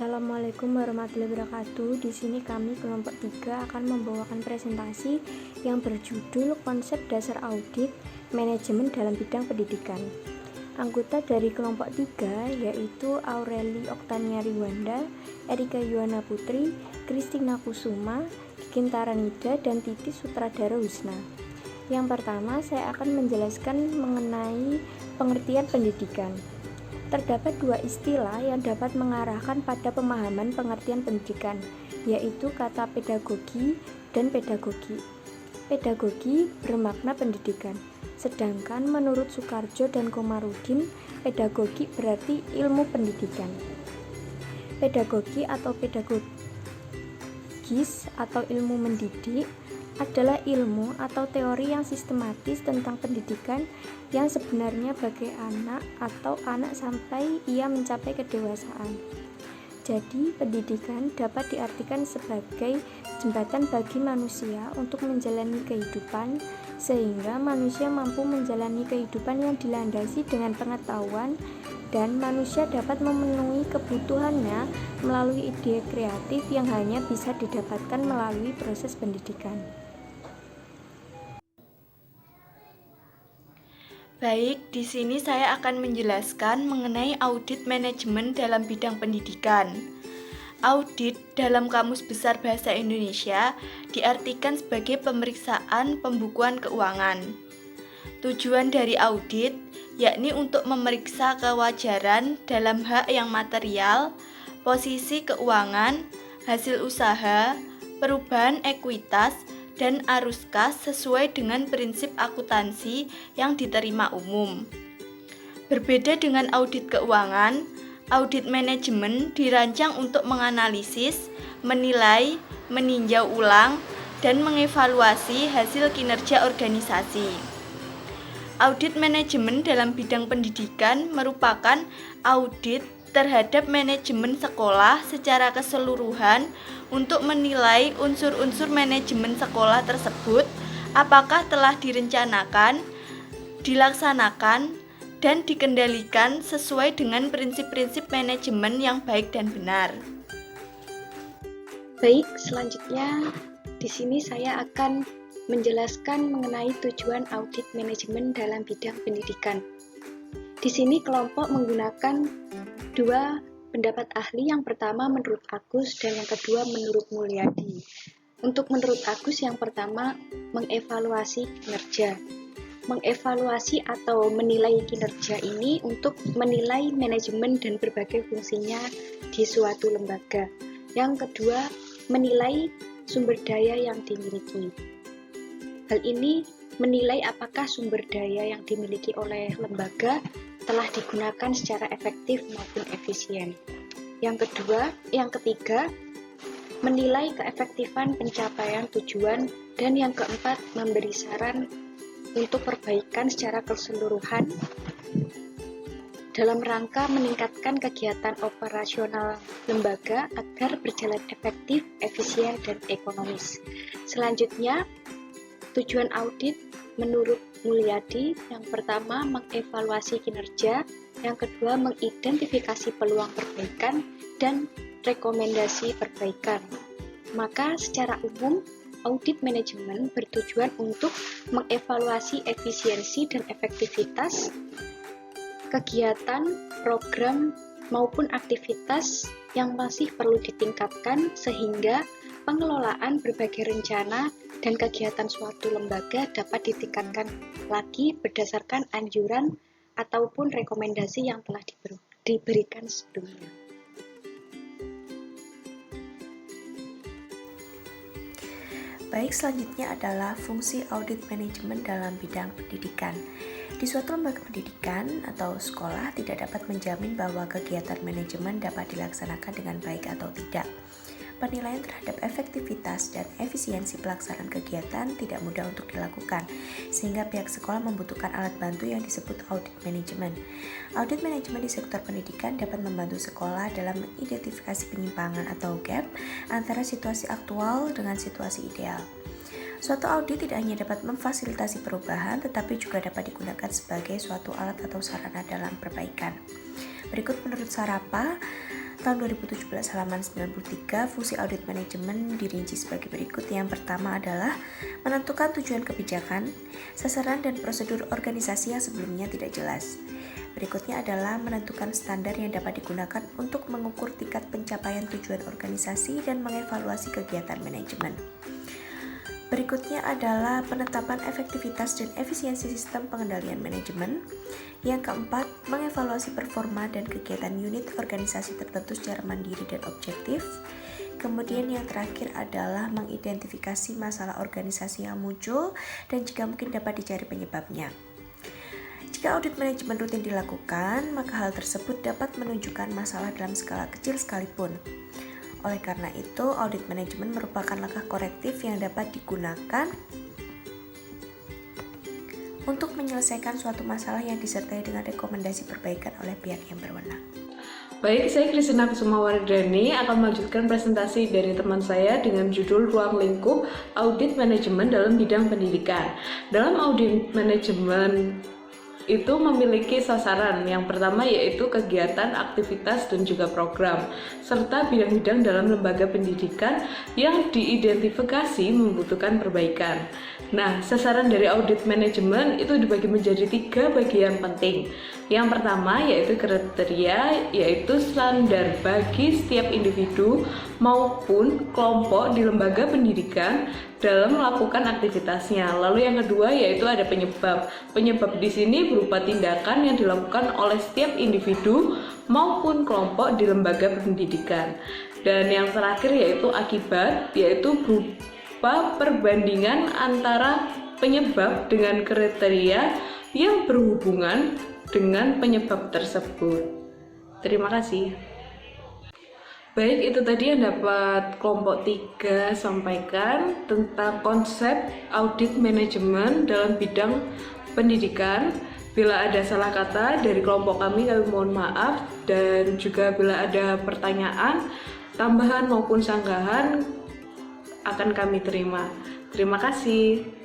Assalamualaikum warahmatullahi wabarakatuh. Di sini kami kelompok 3 akan membawakan presentasi yang berjudul Konsep Dasar Audit Manajemen dalam Bidang Pendidikan. Anggota dari kelompok 3 yaitu Aureli Oktania Riwanda, Erika Yuwana Putri, Kristina Kusuma, Kintara Nida, dan Titi Sutradara Husna. Yang pertama, saya akan menjelaskan mengenai pengertian pendidikan. Terdapat dua istilah yang dapat mengarahkan pada pemahaman pengertian pendidikan, yaitu kata pedagogi dan pedagogi. Pedagogi bermakna pendidikan, sedangkan menurut Soekarjo dan Komarudin, pedagogi berarti ilmu pendidikan. Pedagogi atau pedagogis atau ilmu mendidik adalah ilmu atau teori yang sistematis tentang pendidikan yang sebenarnya bagi anak atau anak sampai ia mencapai kedewasaan. Jadi, pendidikan dapat diartikan sebagai jembatan bagi manusia untuk menjalani kehidupan, sehingga manusia mampu menjalani kehidupan yang dilandasi dengan pengetahuan dan manusia dapat memenuhi kebutuhannya melalui ide kreatif yang hanya bisa didapatkan melalui proses pendidikan. Baik, di sini saya akan menjelaskan mengenai audit manajemen dalam bidang pendidikan. Audit dalam Kamus Besar Bahasa Indonesia diartikan sebagai pemeriksaan pembukuan keuangan. Tujuan dari audit yakni untuk memeriksa kewajaran dalam hak yang material, posisi keuangan, hasil usaha, perubahan ekuitas, dan arus kas sesuai dengan prinsip akuntansi yang diterima umum. Berbeda dengan audit keuangan, audit manajemen dirancang untuk menganalisis, menilai, meninjau ulang, dan mengevaluasi hasil kinerja organisasi. Audit manajemen dalam bidang pendidikan merupakan audit terhadap manajemen sekolah secara keseluruhan untuk menilai unsur-unsur manajemen sekolah tersebut apakah telah direncanakan, dilaksanakan, dan dikendalikan sesuai dengan prinsip-prinsip manajemen yang baik dan benar. Baik, selanjutnya di sini saya akan menjelaskan mengenai tujuan audit manajemen dalam bidang pendidikan. Di sini kelompok menggunakan dua pendapat ahli, yang pertama menurut Agus dan yang kedua menurut Mulyadi. Untuk menurut Agus, yang pertama mengevaluasi kinerja. Mengevaluasi atau menilai kinerja ini untuk menilai manajemen dan berbagai fungsinya di suatu lembaga. Yang kedua, menilai sumber daya yang dimiliki. Hal ini menilai apakah sumber daya yang dimiliki oleh lembaga telah digunakan secara efektif maupun efisien. Yang ketiga, menilai keefektifan pencapaian tujuan, dan yang keempat, memberi saran untuk perbaikan secara keseluruhan dalam rangka meningkatkan kegiatan operasional lembaga agar berjalan efektif, efisien, dan ekonomis. Selanjutnya, tujuan audit menurut Mulyadi, yang pertama mengevaluasi kinerja, yang kedua mengidentifikasi peluang perbaikan dan rekomendasi perbaikan. Maka secara umum audit manajemen bertujuan untuk mengevaluasi efisiensi dan efektivitas kegiatan, program, maupun aktivitas yang masih perlu ditingkatkan sehingga pengelolaan berbagai rencana dan kegiatan suatu lembaga dapat ditingkatkan lagi berdasarkan anjuran ataupun rekomendasi yang telah diberikan sebelumnya. Baik, selanjutnya adalah fungsi audit manajemen dalam bidang pendidikan. Di suatu lembaga pendidikan atau sekolah tidak dapat menjamin bahwa kegiatan manajemen dapat dilaksanakan dengan baik atau tidak. Penilaian terhadap efektivitas dan efisiensi pelaksanaan kegiatan tidak mudah untuk dilakukan, sehingga pihak sekolah membutuhkan alat bantu yang disebut audit manajemen. Audit manajemen di sektor pendidikan dapat membantu sekolah dalam mengidentifikasi penyimpangan atau gap antara situasi aktual dengan situasi ideal. Suatu audit tidak hanya dapat memfasilitasi perubahan, tetapi juga dapat digunakan sebagai suatu alat atau sarana dalam perbaikan. Berikut menurut Sarapa, tahun 2017 halaman 93, fungsi audit manajemen dirinci sebagai berikut. Yang pertama adalah menentukan tujuan kebijakan, sasaran dan prosedur organisasi yang sebelumnya tidak jelas. Berikutnya adalah menentukan standar yang dapat digunakan untuk mengukur tingkat pencapaian tujuan organisasi dan mengevaluasi kegiatan manajemen. Berikutnya adalah penetapan efektivitas dan efisiensi sistem pengendalian manajemen. Yang keempat, mengevaluasi performa dan kegiatan unit organisasi tertentu secara mandiri dan objektif. Kemudian yang terakhir adalah mengidentifikasi masalah organisasi yang muncul dan jika mungkin dapat dicari penyebabnya. Jika audit manajemen rutin dilakukan, maka hal tersebut dapat menunjukkan masalah dalam skala kecil sekalipun. Oleh karena itu, audit manajemen merupakan langkah korektif yang dapat digunakan untuk menyelesaikan suatu masalah yang disertai dengan rekomendasi perbaikan oleh pihak yang berwenang. Baik, saya Kristina Kusumawardhani akan melanjutkan presentasi dari teman saya dengan judul Ruang Lingkup Audit Manajemen dalam Bidang Pendidikan. Dalam audit manajemen itu memiliki sasaran. Yang pertama yaitu kegiatan, aktivitas, dan juga program, serta bidang-bidang dalam lembaga pendidikan yang diidentifikasi membutuhkan perbaikan. Nah, sasaran dari audit manajemen itu dibagi menjadi 3 bagian penting. Yang pertama yaitu kriteria, yaitu standar bagi setiap individu maupun kelompok di lembaga pendidikan dalam melakukan aktivitasnya. Lalu yang kedua yaitu ada penyebab. Penyebab di sini berupa tindakan yang dilakukan oleh setiap individu maupun kelompok di lembaga pendidikan. Dan yang terakhir yaitu akibat, yaitu berupa perbandingan antara penyebab dengan kriteria yang berhubungan dengan penyebab tersebut. Terima kasih. Baik, itu tadi yang dapat kelompok 3 sampaikan tentang konsep audit manajemen dalam bidang pendidikan. Bila ada salah kata dari kelompok kami mohon maaf, dan juga bila ada pertanyaan, tambahan maupun sanggahan akan kami terima. Terima kasih.